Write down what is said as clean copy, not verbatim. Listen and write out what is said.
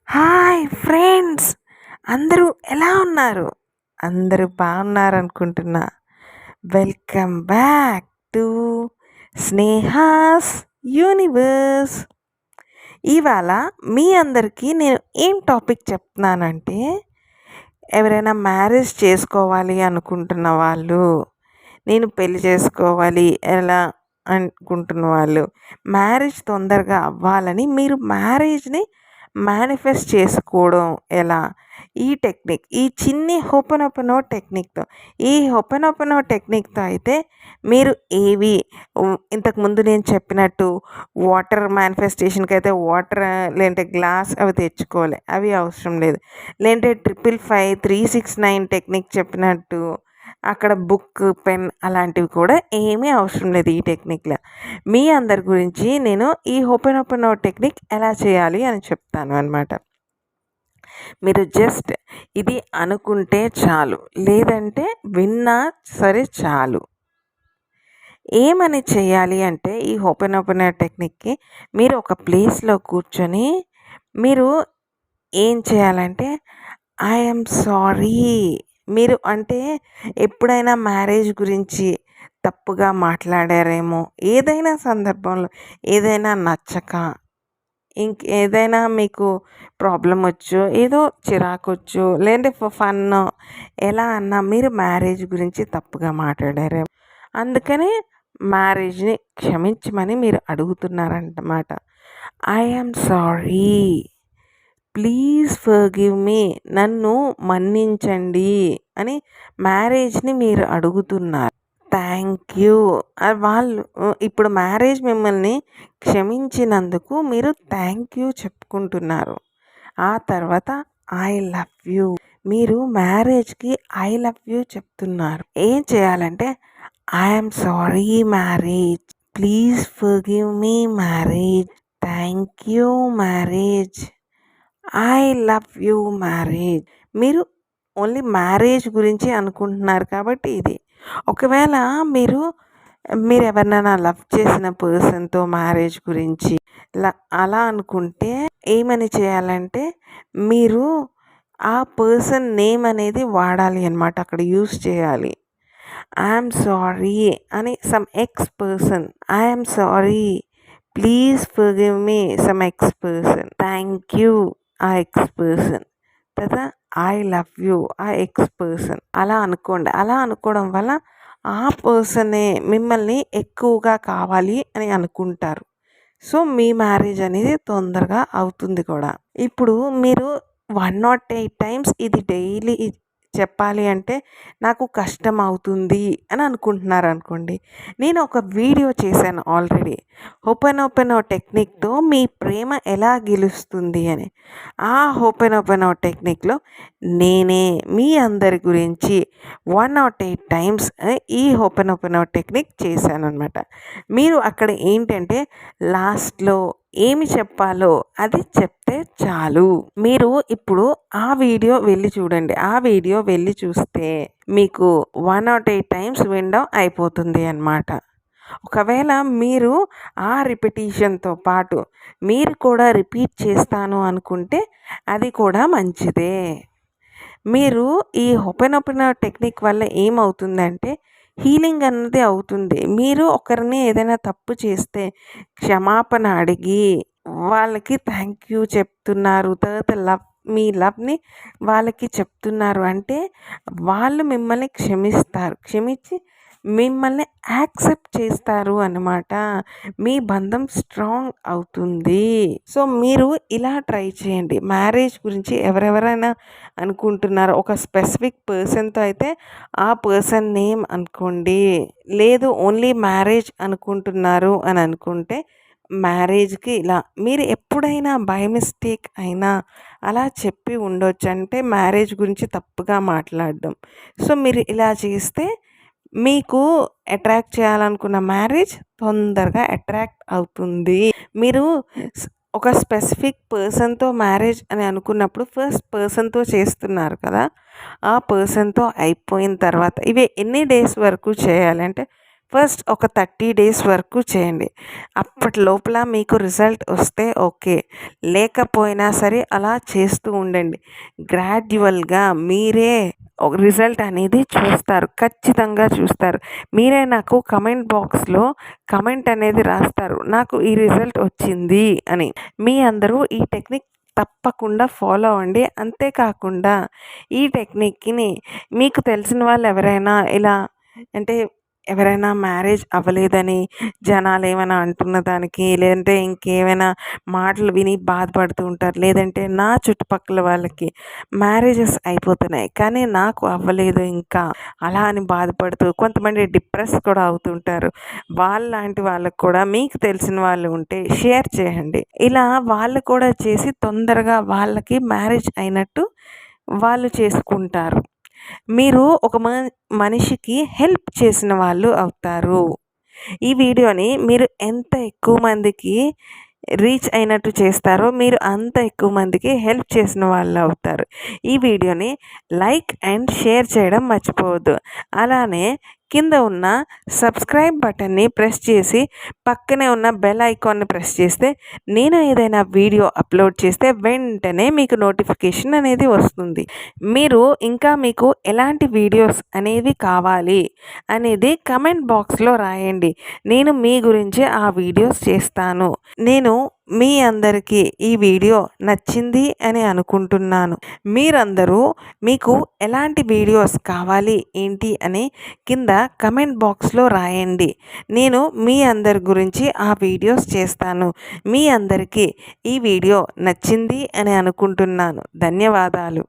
Hi friends, అందరూ ఎలా ఉన్నారు? అందరూ బాగున్నారనుకుంటున్నా. Welcome back to Sneha's universe. ఇవాళ మీ అందరికీ నేను ఏం టాపిక్ చెప్తున్నానంటే, ఎవరైనా మ్యారేజ్ చేసుకోవాలి అనుకుంటున్న వాళ్ళు, నేను పెళ్లి చేసుకోవాలి ఎలా అనుకుంటున్న వాళ్ళు, మ్యారేజ్ తొందరగా అవ్వాలని మీరు మ్యారేజ్ని మేనిఫెస్ట్ చేసుకోవడం ఎలా, ఈ టెక్నిక్, ఈ చిన్ని హోపనోపనో టెక్నిక్తో, ఈ హోపనోపనో టెక్నిక్తో అయితే మీరు ఏవి ఇంతకుముందు నేను చెప్పినట్టు వాటర్ మేనిఫెస్టేషన్కి అయితే వాటర్ లేదంటే గ్లాస్ అవి తెచ్చుకోవాలి, అవి అవసరం లేదు. లేదంటే 555 369 టెక్నిక్ చెప్పినట్టు అక్కడ బుక్ పెన్ అలాంటివి కూడా ఏమీ అవసరం లేదు. ఈ టెక్నిక్లో మీ అందరి గురించి నేను ఈ హోపనోపనో టెక్నిక్ ఎలా చేయాలి అని చెప్తాను అన్నమాట. మీరు జస్ట్ ఇది అనుకుంటే చాలు, లేదంటే విన్నా సరే చాలు. ఏమని చేయాలి అంటే, ఈ హోపనోపనో టెక్నిక్కి మీరు ఒక ప్లేస్లో కూర్చొని మీరు ఏం చేయాలంటే, ఐఎమ్ సారీ. మీరు అంటే ఎప్పుడైనా మ్యారేజ్ గురించి తప్పుగా మాట్లాడారేమో, ఏదైనా సందర్భంలో ఏదైనా నచ్చక, ఇంకేదైనా మీకు ప్రాబ్లం వచ్చో, ఏదో చిరాకొచ్చో, లేదంటే ఫన్ ఎలా అన్నా మీరు మ్యారేజ్ గురించి తప్పుగా మాట్లాడారేమో, అందుకని మ్యారేజ్ని క్షమించమని మీరు అడుగుతున్నారన్నమాట. I'm sorry, please forgive me, నన్ను మన్నించండి అని మ్యారేజ్ని మీరు అడుగుతున్నారు. థ్యాంక్ యూ, వాళ్ళు ఇప్పుడు మ్యారేజ్ మిమ్మల్ని క్షమించినందుకు మీరు థ్యాంక్ యూ చెప్పుకుంటున్నారు. ఆ తర్వాత ఐ లవ్ యూ, మీరు మ్యారేజ్కి ఐ లవ్ యూ చెప్తున్నారు. ఏం చేయాలంటే, I'm sorry marriage, please forgive me marriage, thank you marriage, I love you marriage. మీరు ఓన్లీ మ్యారేజ్ గురించి అనుకుంటున్నారు కాబట్టి ఇది. ఒకవేళ మీరు ఎవరినైనా లవ్ చేసిన పర్సన్తో మ్యారేజ్ గురించి అలా అనుకుంటే ఏమని చేయాలంటే, మీరు ఆ పర్సన్ నేమ్ అనేది వాడాలి అన్నమాట, అక్కడ యూస్ చేయాలి. ఐఎమ్ సారీ అని some X person, I'm sorry, please forgive me some X person, thank you ఆ ఎక్స్ పర్సన్, తర్వాత ఐ లవ్ యూ ఆ ఎక్స్ పర్సన్, అలా అనుకోండి. అలా అనుకోవడం వల్ల ఆ పర్సనే మిమ్మల్ని ఎక్కువగా కావాలి అని అనుకుంటారు. సో మీ మ్యారేజ్ అనేది తొందరగా అవుతుంది కూడా. ఇప్పుడు మీరు 108 టైమ్స్ ఇది డైలీ చెప్పాలి అంటే నాకు కష్టం అవుతుంది అని అనుకుంటున్నారు అనుకోండి, నేను ఒక వీడియో చేశాను ఆల్రెడీ, హోపనోపనో టెక్నిక్తో మీ ప్రేమ ఎలా గెలుస్తుంది అని. ఆ హోపనోపనో టెక్నిక్లో నేనే మీ అందరి గురించి 108 టైమ్స్ ఈ హోపనోపనో టెక్నిక్ చేశాను అనమాట. మీరు అక్కడ ఏంటంటే లాస్ట్లో ఏమి చెప్పాలో అది చెప్తే చాలు. మీరు ఇప్పుడు ఆ వీడియో వెళ్ళి చూడండి. ఆ వీడియో వెళ్ళి చూస్తే మీకు 108 టైమ్స్ వినడం అయిపోతుంది అన్నమాట. ఒకవేళ మీరు ఆ రిపిటీషన్తో పాటు మీరు కూడా రిపీట్ చేస్తాను అనుకుంటే అది కూడా మంచిదే. మీరు ఈ హోపనోపనో టెక్నిక్ వల్ల ఏమవుతుందంటే హీలింగ్ అన్నది అవుతుంది. మీరు ఒకరిని ఏదైనా తప్పు చేస్తే క్షమాపణ అడిగి వాళ్ళకి థ్యాంక్ యూ చెప్తున్నారు, తర్వాత మీ లవ్ని వాళ్ళకి చెప్తున్నారు అంటే వాళ్ళు మిమ్మల్ని క్షమిస్తారు, క్షమించి మిమ్మల్ని యాక్సెప్ట్ చేస్తారు అన్నమాట. మీ బంధం స్ట్రాంగ్ అవుతుంది. సో మీరు ఇలా ట్రై చేయండి. మ్యారేజ్ గురించి ఎవరెవరైనా అనుకుంటున్నారో ఒక స్పెసిఫిక్ పర్సన్తో అయితే ఆ పర్సన్ నేమ్ అనుకోండి, లేదు ఓన్లీ మ్యారేజ్ అనుకుంటున్నారు అని అనుకుంటే మ్యారేజ్కి ఇలా మీరు ఎప్పుడైనా బై మిస్టేక్ అయినా అలా చెప్పి ఉండొచ్చు, అంటే మ్యారేజ్ గురించి తప్పుగా మాట్లాడడం. సో మీరు ఇలా చేస్తే మీకు అట్రాక్ట్ చేయాలనుకున్న మ్యారేజ్ తొందరగా అట్రాక్ట్ అవుతుంది. మీరు ఒక స్పెసిఫిక్ పర్సన్తో మ్యారేజ్ అని అనుకున్నప్పుడు ఫస్ట్ పర్సన్తో చేస్తున్నారు కదా, ఆ పర్సన్తో అయిపోయిన తర్వాత ఇవి ఎన్ని డేస్ వరకు చేయాలంటే ఫస్ట్ ఒక 30 డేస్ వరకు చేయండి. అప్పటి లోపల మీకు రిజల్ట్ వస్తే ఓకే, లేకపోయినా సరే అలా చేస్తూ ఉండండి. గ్రాడ్యువల్గా మీరే రిజల్ట్ అనేది చూస్తారు, ఖచ్చితంగా చూస్తారు. మీరే నాకు కమెంట్ బాక్స్లో కమెంట్ అనేది రాస్తారు, నాకు ఈ రిజల్ట్ వచ్చింది అని. మీ అందరూ ఈ టెక్నిక్ తప్పకుండా ఫాలో అవ్వండి. అంతేకాకుండా ఈ టెక్నిక్ని మీకు తెలిసిన వాళ్ళు ఎవరైనా ఇలా అంటే ఎవరైనా మ్యారేజ్ అవ్వలేదని జనాలు ఏమైనా అంటున్న దానికి, లేదంటే ఇంకేమైనా మాటలు విని బాధపడుతూ ఉంటారు. లేదంటే నా చుట్టుపక్కల వాళ్ళకి మ్యారేజెస్ అయిపోతున్నాయి కానీ నాకు అవ్వలేదు ఇంకా, అలా అని బాధపడుతూ కొంతమంది డిప్రెస్ కూడా అవుతుంటారు. వాళ్ళలాంటి వాళ్ళకు కూడా మీకు తెలిసిన వాళ్ళు ఉంటే షేర్ చేయండి. ఇలా వాళ్ళు కూడా చేసి తొందరగా వాళ్ళకి మ్యారేజ్ అయినట్టు వాళ్ళు చేసుకుంటారు. మీరు ఒక మనిషికి హెల్ప్ చేసిన వాళ్ళు అవుతారు. ఈ వీడియోని మీరు ఎంత ఎక్కువ మందికి రీచ్ అయినట్టు చేస్తారో మీరు అంత ఎక్కువ మందికి హెల్ప్ చేసిన వాళ్ళు అవుతారు. ఈ వీడియోని లైక్ అండ్ షేర్ చేయడం మర్చిపోవద్దు. అలానే కింద ఉన్న సబ్స్క్రైబ్ బటన్ని ప్రెస్ చేసి పక్కనే ఉన్న బెల్ ఐకాన్ని ప్రెస్ చేస్తే నేను ఏదైనా వీడియో అప్లోడ్ చేస్తే వెంటనే మీకు నోటిఫికేషన్ అనేది వస్తుంది. మీరు ఇంకా మీకు ఎలాంటి వీడియోస్ అనేవి కావాలి అనేది కమెంట్ బాక్స్లో రాయండి. నేను మీ గురించి ఆ వీడియోస్ చేస్తాను. నేను మీ అందరికీ ఈ వీడియో నచ్చింది అని అనుకుంటున్నాను. మీరందరూ మీకు ఎలాంటి వీడియోస్ కావాలి ఏంటి అని కింద కమెంట్ బాక్స్లో రాయండి. నేను మీ అందరి గురించి ఆ వీడియోస్ చేస్తాను. మీ అందరికీ ఈ వీడియో నచ్చింది అని అనుకుంటున్నాను. ధన్యవాదాలు.